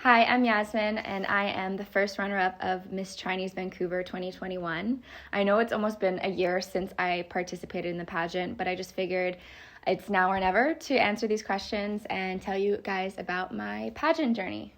Hi, I'm Yasmine, and I am the first runner-up of Miss Chinese Vancouver 2021. I know it's almost been a year since I participated in the pageant, but I just figured it's now or never to answer these questions and tell you guys about my pageant journey.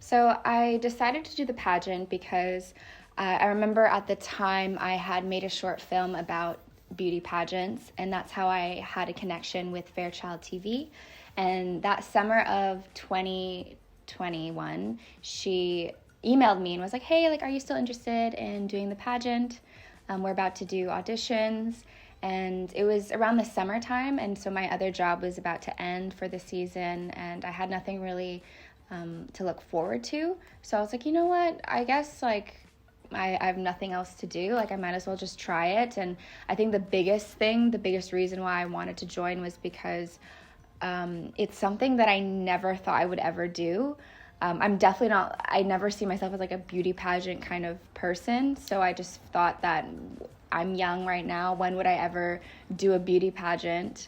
So I decided to do the pageant because I remember at the time I had made a short film about beauty pageants, and that's how I had a connection with Fairchild TV. And that summer of 2021, she emailed me and was like, hey, are you still interested in doing the pageant? We're about to do auditions. And it was around the summertime, and so my other job was about to end for the season, and I had nothing really to look forward to. So I was like, you know what, I guess I have nothing else to do. I might as well just try it. And I think the biggest reason why I wanted to join was because it's something that I never thought I would ever do. I never see myself as a beauty pageant kind of person. So I just thought that I'm young right now. When would I ever do a beauty pageant?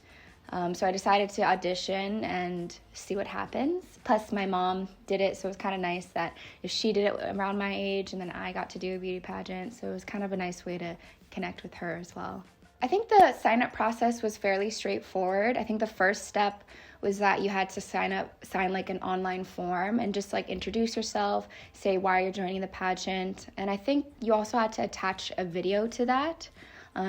So I decided to audition and see what happens. Plus, my mom did it, so it was kind of nice that if she did it around my age and then I got to do a beauty pageant, so it was kind of a nice way to connect with her as well. I think the sign-up process was fairly straightforward. I think the first step was that you had to sign an online form and just introduce yourself, say why you're joining the pageant, and I think you also had to attach a video to that.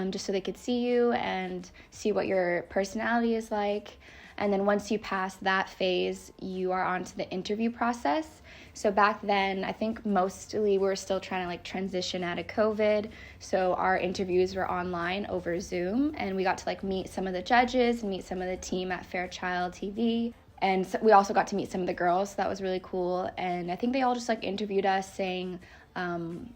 Just so they could see you and see what your personality is like. And then once you pass that phase, you are on to the interview process. So back then, I think mostly we were still trying to transition out of COVID. So our interviews were online over Zoom, and we got to meet some of the judges and meet some of the team at Fairchild TV. And so we also got to meet some of the girls, so that was really cool. And I think they all just interviewed us saying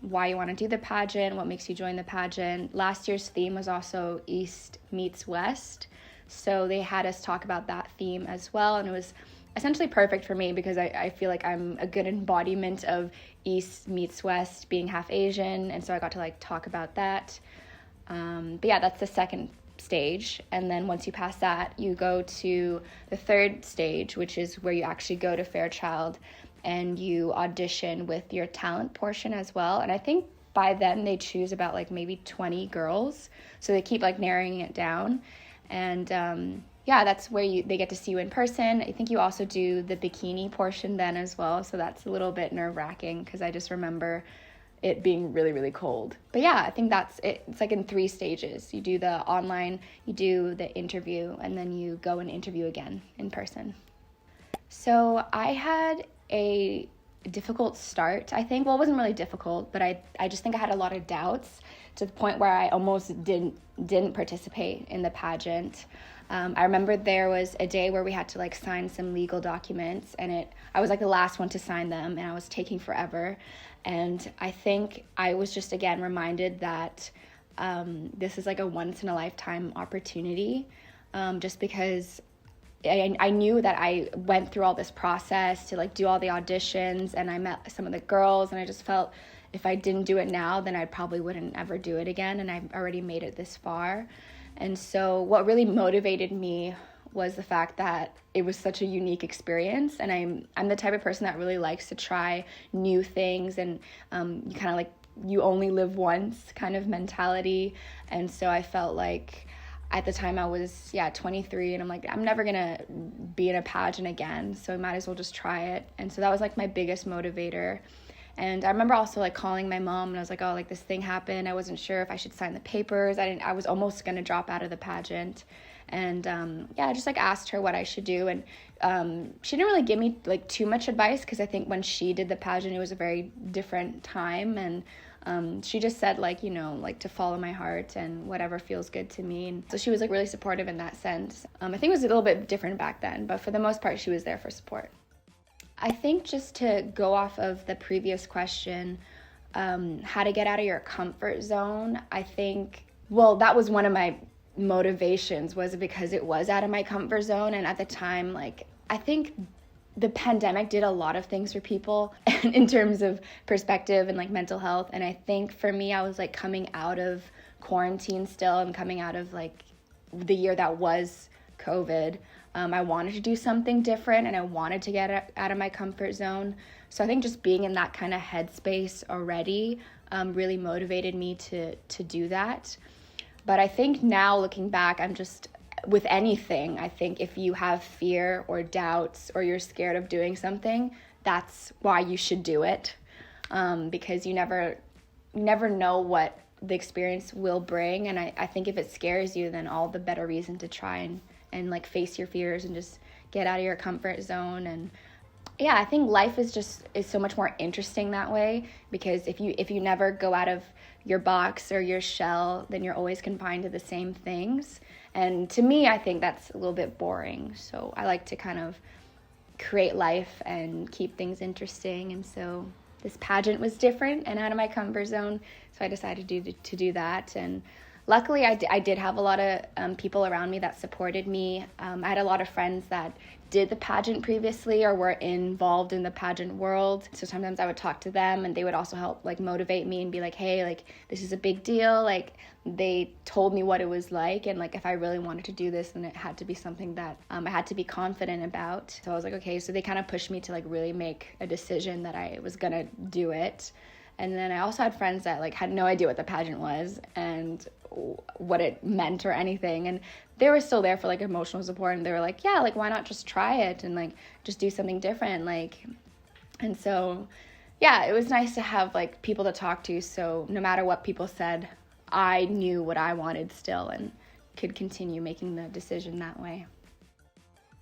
why you want to do the pageant, what makes you join the pageant. Last year's theme was also East meets West, so they had us talk about that theme as well, and it was essentially perfect for me because I feel like I'm a good embodiment of East meets West, being half Asian, and so I got to talk about that. But yeah, that's the second stage, and then once you pass that, you go to the third stage, which is where you actually go to Fairchild and you audition with your talent portion as well. And I think by then they choose about maybe 20 girls, so they keep narrowing it down. And that's where they get to see you in person. I think you also do the bikini portion then as well, so that's a little bit nerve-wracking because I just remember it being really, really cold. But yeah, I think that's it. It's in 3 stages. You do the online, you do the interview, and then you go and interview again in person. So I had a difficult start, I think. Well, it wasn't really difficult, but I just think I had a lot of doubts to the point where I almost didn't participate in the pageant. I remember there was a day where we had to sign some legal documents, and I was the last one to sign them, and I was taking forever. And I think I was just again reminded that this is a once-in-a-lifetime opportunity, just because I knew that I went through all this process to do all the auditions, and I met some of the girls, and I just felt if I didn't do it now, then I probably wouldn't ever do it again, and I've already made it this far. And so what really motivated me was the fact that it was such a unique experience, and I'm the type of person that really likes to try new things, and you kind of you only live once kind of mentality. And so I felt at the time I was 23, and I'm never gonna be in a pageant again, so I might as well just try it. And so that was my biggest motivator. And I remember also calling my mom, and I was oh, this thing happened. I wasn't sure if I should sign the papers. I was almost gonna drop out of the pageant. And I just asked her what I should do, and she didn't really give me too much advice because I think when she did the pageant it was a very different time, and she just said to follow my heart and whatever feels good to me. And so she was really supportive in that sense. I think it was a little bit different back then, but for the most part she was there for support. I think just to go off of the previous question, how to get out of your comfort zone, I think well, that was one of my motivations, was because it was out of my comfort zone. And at the time, like, I think the pandemic did a lot of things for people in terms of perspective and like mental health. And I think for me, I was like coming out of quarantine still and coming out of like the year that was COVID. I wanted to do something different and I wanted to get out of my comfort zone. So I think just being in that kind of headspace already really motivated me to do that. But I think now looking back, I'm just, with anything, I think if you have fear or doubts or you're scared of doing something, that's why you should do it. Because you never know what the experience will bring. And I think if it scares you, then all the better reason to try and like face your fears and just get out of your comfort zone. And yeah, I think life is so much more interesting that way, because if you never go out of your box or your shell, then you're always confined to the same things. And to me, I think that's a little bit boring. So I like to kind of create life and keep things interesting. And so this pageant was different and out of my comfort zone. So I decided to do that. And luckily, I did have a lot of people around me that supported me. I had a lot of friends that did the pageant previously or were involved in the pageant world. So sometimes I would talk to them and they would also help like motivate me and be like, hey, like this is a big deal. Like they told me what it was like, and like if I really wanted to do this, then it had to be something that I had to be confident about. So I was like, okay, so they kind of pushed me to like really make a decision that I was gonna do it. And then I also had friends that like had no idea what the pageant was and what it meant or anything, and they were still there for like emotional support, and they were like, yeah, like why not just try it and like just do something different, like. And so yeah, it was nice to have like people to talk to, so no matter what people said, I knew what I wanted still and could continue making the decision that way.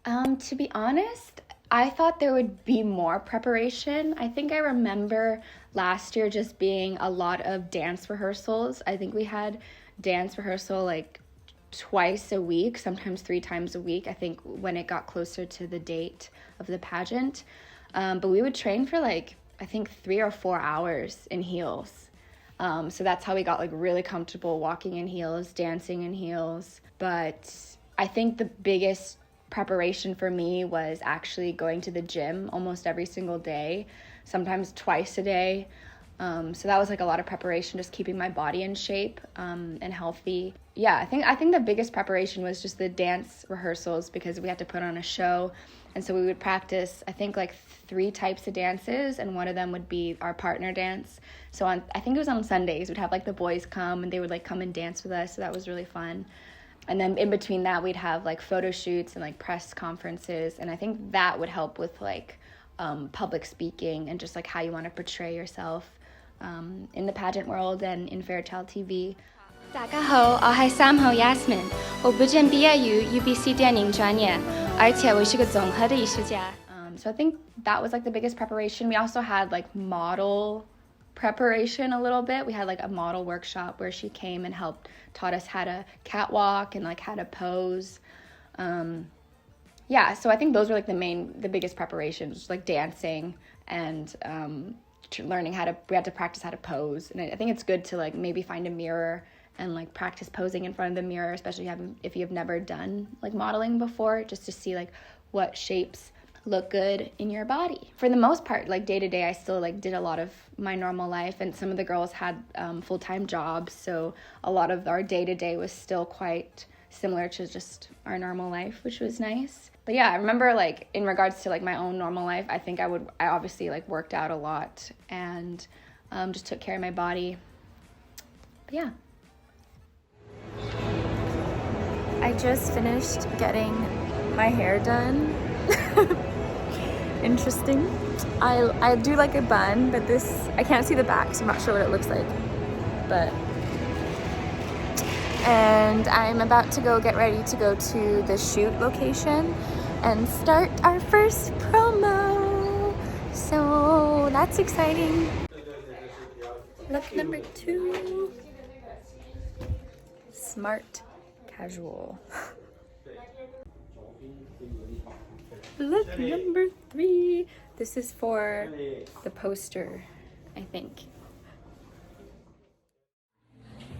To be honest, I thought there would be more preparation. I think I remember last year just being a lot of dance rehearsals. I think we had dance rehearsal like twice a week, sometimes 3 times a week, I think, when it got closer to the date of the pageant. But we would train for like, I think 3 or 4 hours in heels. So that's how we got like really comfortable walking in heels, dancing in heels. But I think the biggest preparation for me was actually going to the gym almost every single day, sometimes twice a day. So that was like a lot of preparation, just keeping my body in shape and healthy. Yeah, I think the biggest preparation was just the dance rehearsals, because we had to put on a show. And so we would practice, I think, like 3 types of dances, and one of them would be our partner dance. So I think it was on Sundays, we'd have like the boys come and they would like come and dance with us. So that was really fun. And then in between that, we'd have like photo shoots and like press conferences. And I think that would help with like public speaking and just like how you want to portray yourself in the pageant world and in Fairchild TV. 大家好，我係3號 Yasmine， 我本身畢業於 UBC 電影專業，而且我是個綜合的藝術家。So I think that was like the biggest preparation. We also had like model preparation a little bit. We had like a model workshop where she came and taught us how to catwalk and like how to pose. Yeah, so I think those were like the biggest preparations, like dancing and learning we had to practice how to pose. And I think it's good to like maybe find a mirror and like practice posing in front of the mirror, especially if you've never done like modeling before, just to see like what shapes look good in your body. For the most part, like day to day, I still like did a lot of my normal life, and some of the girls had full-time jobs, so a lot of our day to day was still quite similar to just our normal life, which was nice. But yeah, I remember like in regards to like my own normal life, I think I obviously like worked out a lot and just took care of my body. But yeah. I just finished getting my hair done. Interesting. I do like a bun, but I can't see the back, so I'm not sure what it looks like. And I'm about to get ready to go to the shoot location and start our first promo. So that's exciting. Look number 2. Smart casual. Look number 3. This is for the poster, I think.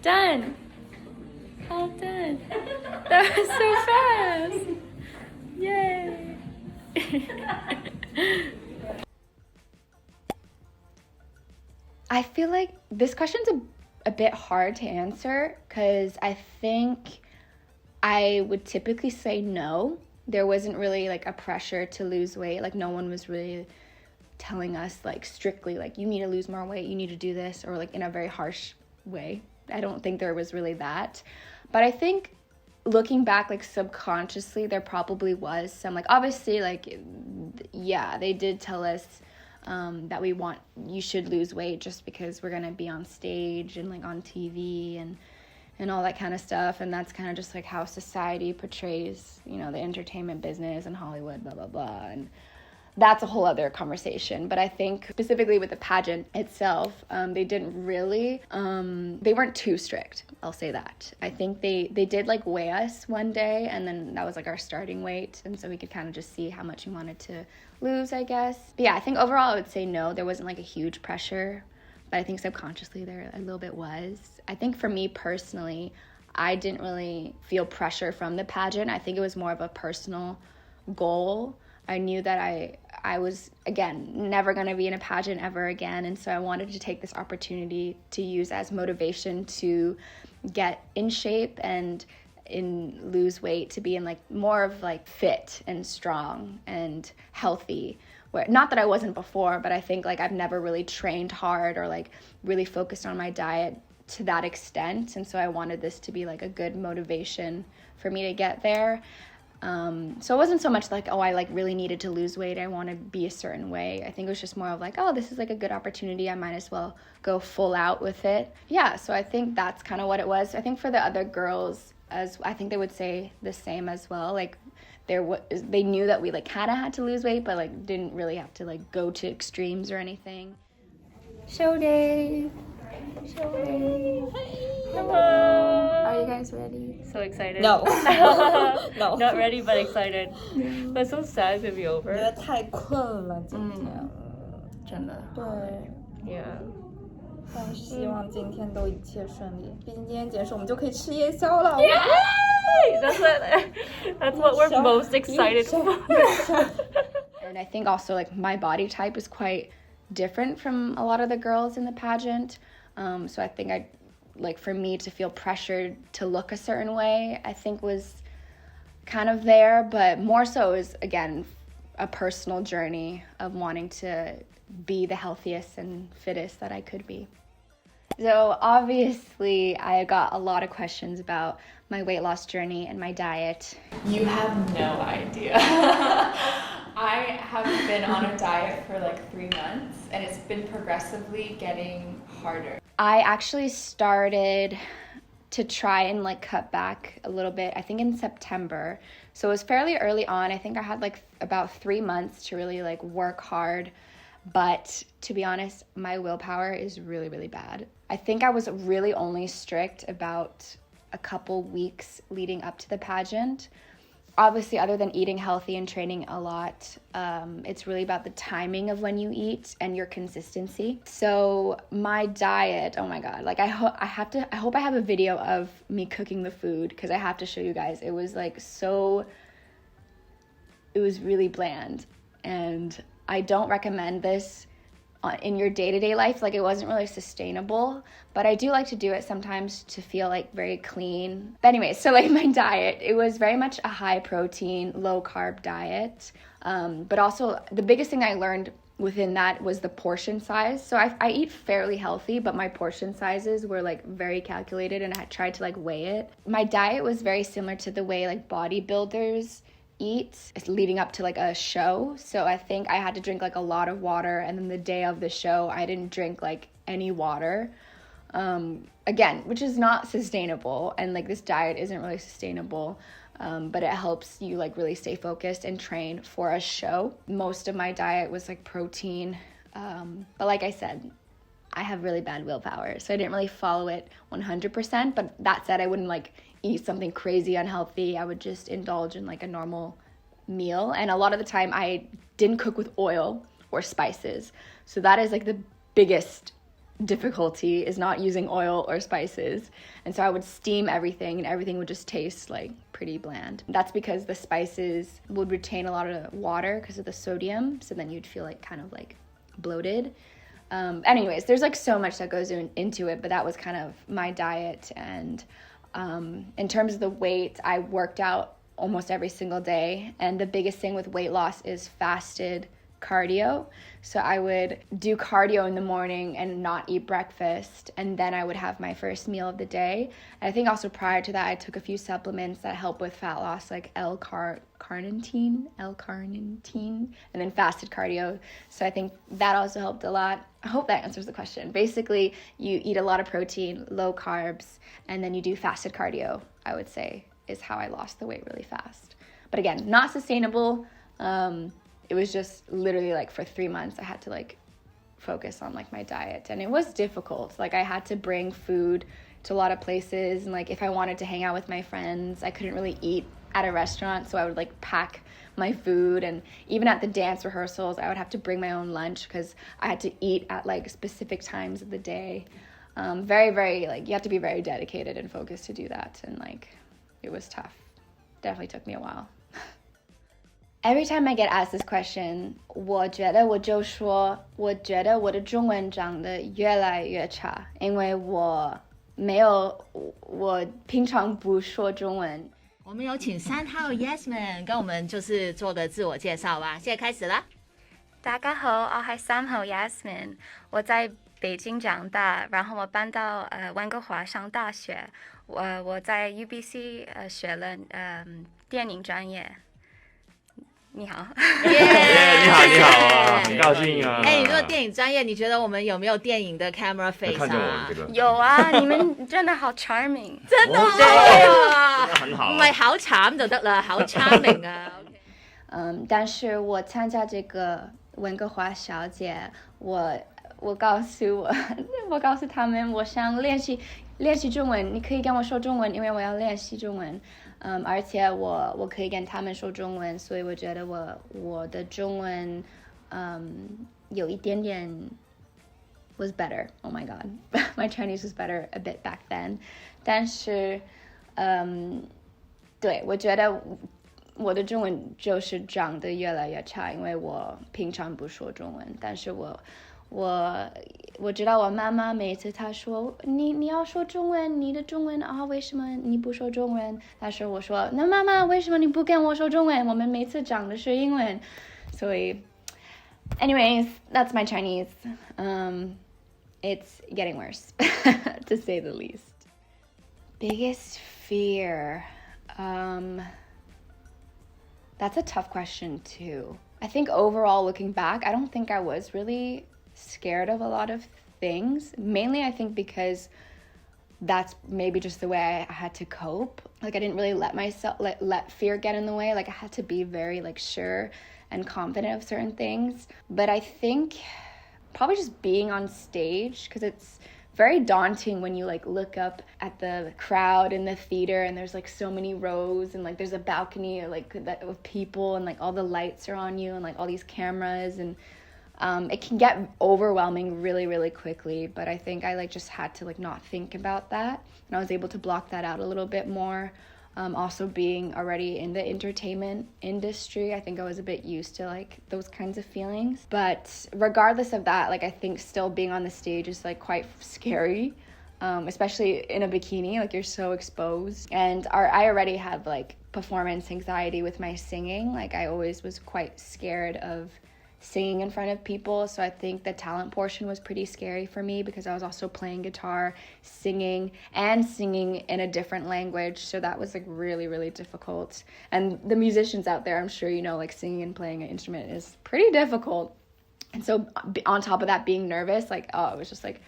Done. So fast! Yay! I feel like this question's a bit hard to answer because I think I would typically say no. There wasn't really like a pressure to lose weight. Like no one was really telling us like strictly like you need to lose more weight, you need to do this, or like in a very harsh way. I don't think there was really that. But I think looking back like subconsciously there probably was some like obviously like yeah, they did tell us that you should lose weight just because we're gonna be on stage and like on TV and all that kind of stuff, and that's kind of just like how society portrays, you know, the entertainment business and Hollywood, blah blah blah, and that's a whole other conversation. But I think specifically with the pageant itself, they didn't really, they weren't too strict, I'll say that. I think they did like weigh us one day, and then that was like our starting weight, and so we could kind of just see how much we wanted to lose, I guess. But yeah, I think overall I would say no, there wasn't like a huge pressure, but I think subconsciously there a little bit was. I think for me personally, I didn't really feel pressure from the pageant. I think it was more of a personal goal. I knew that I was, again, never going to be in a pageant ever again, and so I wanted to take this opportunity to use as motivation to get in shape and lose weight, to be in like more of like fit and strong and healthy. Not that I wasn't before, but I think like I've never really trained hard or like really focused on my diet to that extent, and so I wanted this to be like a good motivation for me to get there. So it wasn't so much like, oh, I like really needed to lose weight, I want to be a certain way. I think it was just more of like, oh, this is like a good opportunity, I might as well go full out with it. Yeah, so I think that's kind of what it was. I think for the other girls, I think they would say the same as well. Like they knew that we like kind of had to lose weight, but like didn't really have to like go to extremes or anything. Show day. Hello. Are you guys ready? So excited. No. No. Not ready, but excited. But so sad to be 我 over. 觉得太困了今天。真的。对， Yeah. 但是希望今天都一切顺利。毕竟今天结束，我们就可以吃夜宵了。 That's what we're most excited for. And I think also like my body type is quite different from a lot of the girls in the pageant. So I think for me to feel pressured to look a certain way, I think was kind of there, but more so is, again, a personal journey of wanting to be the healthiest and fittest that I could be. So obviously I got a lot of questions about my weight loss journey and my diet. You have no idea. I have been on a diet for like 3 months, and it's been progressively getting harder. I actually started to try and like cut back a little bit, I think in September. So it was fairly early on. I think I had like about 3 months to really like work hard. But to be honest, my willpower is really, really bad. I think I was really only strict about a couple weeks leading up to the pageant. Obviously, other than eating healthy and training a lot, it's really about the timing of when you eat and your consistency. So my diet, oh my God, like I hope I have a video of me cooking the food, because I have to show you guys. It was like it was really bland, and I don't recommend this in your day-to-day life. Like, it wasn't really sustainable, but I do like to do it sometimes to feel like very clean. But anyway, so like my diet, it was very much a high protein, low carb diet. But also the biggest thing I learned within that was the portion size. So I eat fairly healthy, but my portion sizes were like very calculated, and I tried to like weigh it. My diet was very similar to the way like bodybuilders eat leading up to like a show. So I think I had to drink like a lot of water, and then the day of the show I didn't drink like any water, again, which is not sustainable, and like this diet isn't really sustainable, but it helps you like really stay focused and train for a show. Most of my diet was like protein, but like I said, I have really bad willpower, so I didn't really follow it 100%. But that said, I wouldn't like eat something crazy unhealthy. I would just indulge in like a normal meal, and a lot of the time I didn't cook with oil or spices, so that is like the biggest difficulty is not using oil or spices. And so I would steam everything and everything would just taste like pretty bland. That's because the spices would retain a lot of water because of the sodium. So then you'd feel like kind of like bloated. Anyways, there's like so much that goes into it, but that was kind of my diet. And in terms of the weight, I worked out almost every single day. And the biggest thing with weight loss is fasted cardio. So I would do cardio in the morning and not eat breakfast, and then I would have my first meal of the day. And I think also prior to that, I took a few supplements that help with fat loss, like L-carnitine, and then fasted cardio. So I think that also helped a lot. I hope that answers the question. Basically, you eat a lot of protein, low carbs, and then you do fasted cardio, I would say, is how I lost the weight really fast. But again, not sustainable. It was just literally like for 3 months I had to like focus on like my diet, and it was difficult. Like I had to bring food to a lot of places, and like if I wanted to hang out with my friends, I couldn't really eat at a restaurant, so I would like pack my food. And even at the dance rehearsals, I would have to bring my own lunch because I had to eat at like specific times of the day. Very, very like you have to be very dedicated and focused to do that, and like it was tough. Definitely took me a while. Every time I get asked this question, 我觉得我就说我觉得我的中文长得越来越差，因为我平常不说中文。我们有请3号 Yasmine 跟我们就是做个自我介绍吧，现在开始啦。大家好，我係3號 Yasmine， 我在北京長大，然後我搬到溫哥華上大學，我在 UBC 學了電影專業。你好，你好，很高興啊！你做電影專業，你覺得我們有沒有電影的 camera face 啊？看見我這個有啊，你們真的好 charming， 真的啊，很好，唔係好慘就得了，好 charming 啊。但是我參加這個溫哥華小姐，我告訴他們，我想練習中文，你可以跟我說中文，因為我要練習中文。而且我可以跟他們說中文，所以我覺得我的中文有一點點 was better. Oh my god, my Chinese was better a bit back then. 但是對，我覺得我的中文就是長得越來越差，因為我平常不說中文，但是我知道我媽媽每次她說你要說中文，你的中文啊，為什麼你不說中文？但是我說那媽媽為什麼你不跟我說中文？我們每次講的是英文。所以 anyways, that's my Chinese. It's getting worse to say the least. Biggest fear. That's a tough question too. I think overall looking back, I don't think I was really scared of a lot of things. Mainly I think because that's maybe just the way I had to cope. Like I didn't really let fear get in the way. Like I had to be very like sure and confident of certain things. But I think probably just being on stage, because it's very daunting when you like look up at the crowd in the theater and there's like so many rows and like there's a balcony or like that with people and like all the lights are on you and like all these cameras, and it can get overwhelming really, really quickly. But I think I like just had to like not think about that, and I was able to block that out a little bit more. Also being already in the entertainment industry, I think I was a bit used to like those kinds of feelings. But regardless of that, like I think still being on the stage is like quite scary, especially in a bikini, like you're so exposed. And I already had like performance anxiety with my singing. Like I always was quite scared of singing in front of people, so I think the talent portion was pretty scary for me because I was also playing guitar, singing in a different language, so that was like really, really difficult. And the musicians out there, I'm sure you know, like singing and playing an instrument is pretty difficult, and so on top of that, being nervous, like it was just like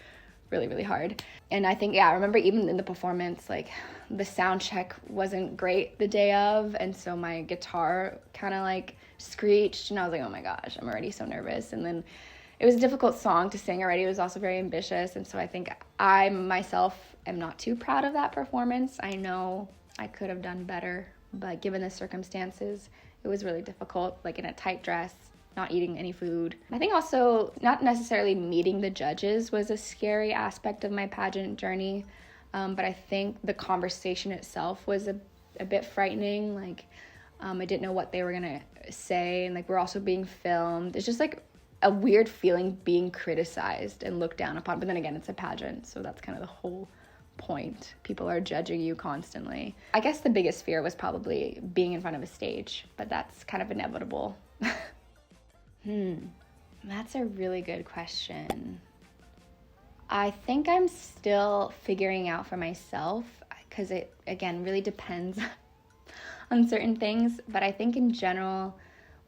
really, really hard. And I think, I remember even in the performance, like the sound check wasn't great the day of, and so my guitar kind of like screeched, and I was like, oh my gosh, I'm already so nervous. And then it was a difficult song to sing already. It was also very ambitious, and so I think I myself am not too proud of that performance. I know I could have done better, but given the circumstances, it was really difficult, like in a tight dress, not eating any food. I think also not necessarily meeting the judges was a scary aspect of my pageant journey, but I think the conversation itself was a bit frightening. Like, I didn't know what they were gonna say, and like we're also being filmed. It's just like a weird feeling being criticized and looked down upon. But then again, it's a pageant, so that's kind of the whole point. People are judging you constantly. I guess the biggest fear was probably being in front of a stage, but that's kind of inevitable. That's a really good question. I think I'm still figuring out for myself, because it, again, really depends on certain things. But I think in general,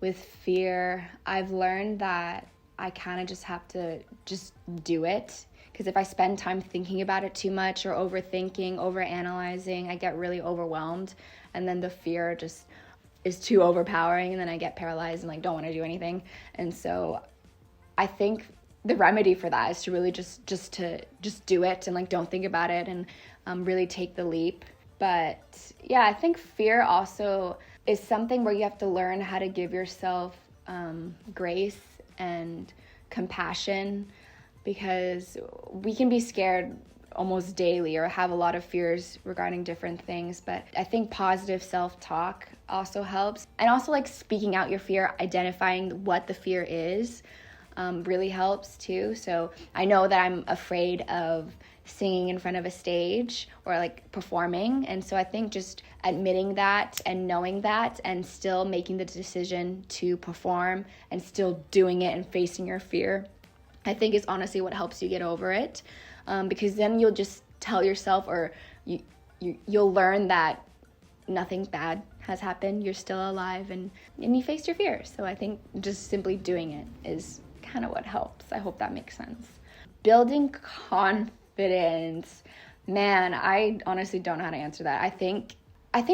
with fear, I've learned that I kind of just have to just do it. Because if I spend time thinking about it too much or overthinking, overanalyzing, I get really overwhelmed. And then the fear just is too overpowering, and then I get paralyzed and like don't want to do anything. And so I think the remedy for that is to really just do it and like don't think about it and really take the leap. But yeah, I think fear also is something where you have to learn how to give yourself grace and compassion, because we can be scared almost daily or have a lot of fears regarding different things. But I think positive self-talk also helps, and also like speaking out your fear, identifying what the fear is, really helps too. So I know that I'm afraid of singing in front of a stage or like performing, and so I think just admitting that and knowing that and still making the decision to perform and still doing it and facing your fear, I think is honestly what helps you get over it, because then you'll just tell yourself, or you'll learn that nothing bad has happened. You're still alive, and you faced your fears. So I think just simply doing it is kind of what helps. I hope that makes sense. Building confidence, man, I honestly don't know how to answer that. I think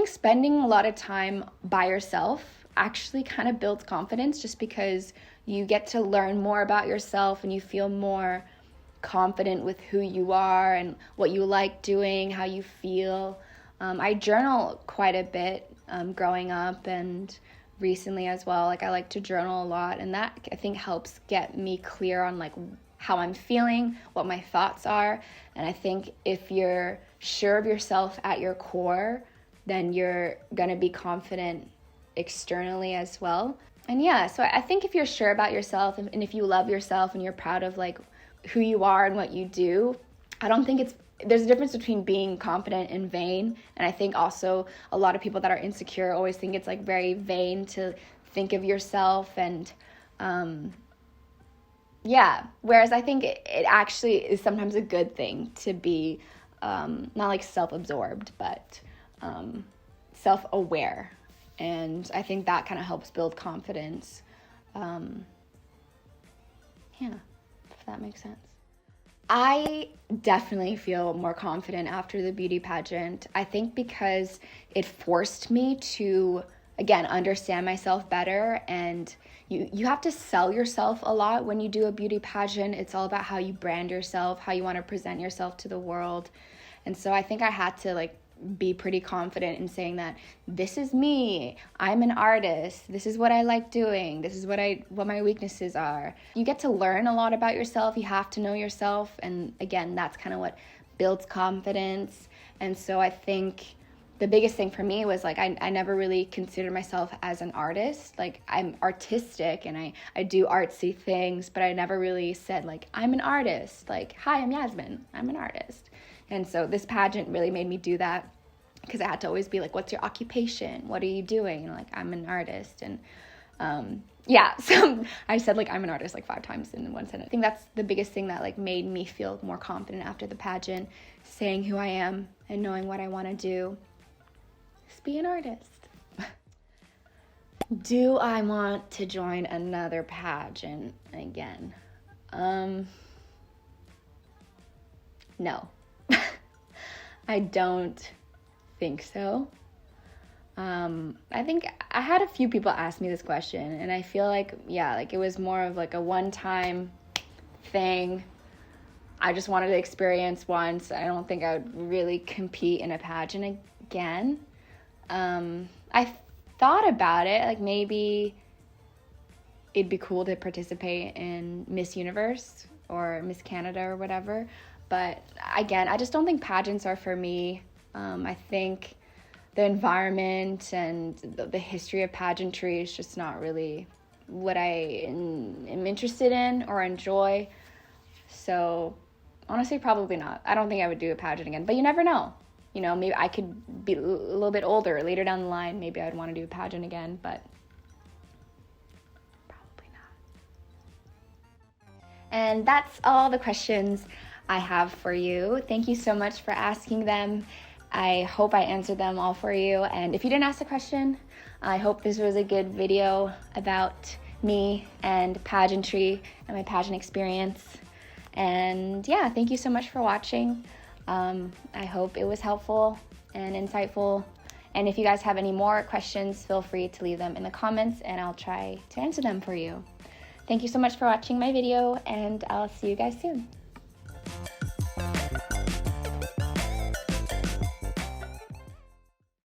spending a lot of time by yourself actually kind of builds confidence, just because you get to learn more about yourself and you feel more confident with who you are and what you like doing, how you feel. I journal quite a bit growing up and recently as well. Like, I like to journal a lot, and that I think helps get me clear on like how I'm feeling, what my thoughts are. And I think if you're sure of yourself at your core, then you're gonna be confident externally as well. And yeah, so I think if you're sure about yourself and if you love yourself and you're proud of like who you are and what you do, I don't think there's a difference between being confident and vain. And I think also a lot of people that are insecure always think it's like very vain to think of yourself, and yeah, whereas I think it actually is sometimes a good thing to be not like self-absorbed, but self-aware. And I think that kind of helps build confidence. Yeah, if that makes sense. I definitely feel more confident after the beauty pageant. I think because it forced me to, again, understand myself better. And you have to sell yourself a lot when you do a beauty pageant. It's all about how you brand yourself, how you want to present yourself to the world. And so I think I had to like be pretty confident in saying that this is me, I'm an artist, this is what I like doing, this is what my weaknesses are. You get to learn a lot about yourself, you have to know yourself, and again, that's kind of what builds confidence. And so I think the biggest thing for me was like I never really considered myself as an artist. Like, I'm artistic and I do artsy things, but I never really said like I'm an artist, like, hi, I'm Yasmine, I'm an artist. And so this pageant really made me do that, because I had to always be like, what's your occupation? What are you doing? And like, I'm an artist. And yeah, so I said like, I'm an artist like 5 times in one sentence. I think that's the biggest thing that like made me feel more confident after the pageant, saying who I am and knowing what I want to do. Just be an artist. Do I want to join another pageant again? No. I don't think so. I think I had a few people ask me this question, and I feel like, yeah, like it was more of like a one-time thing. I just wanted to experience once. I don't think I would really compete in a pageant again. I thought about it, like maybe it'd be cool to participate in Miss Universe or Miss Canada or whatever. But again, I just don't think pageants are for me. I think the environment and the history of pageantry is just not really what I am interested in or enjoy. So honestly, probably not. I don't think I would do a pageant again, but you never know. You know, maybe I could be a little bit older later down the line. Maybe I'd want to do a pageant again, but probably not. And that's all the questions I have for you. Thank you so much for asking them. I hope I answered them all for you. And if you didn't ask a question, I hope this was a good video about me and pageantry and my pageant experience. And yeah, thank you so much for watching. I hope it was helpful and insightful. And if you guys have any more questions, feel free to leave them in the comments and I'll try to answer them for you. Thank you so much for watching my video, and I'll see you guys soon.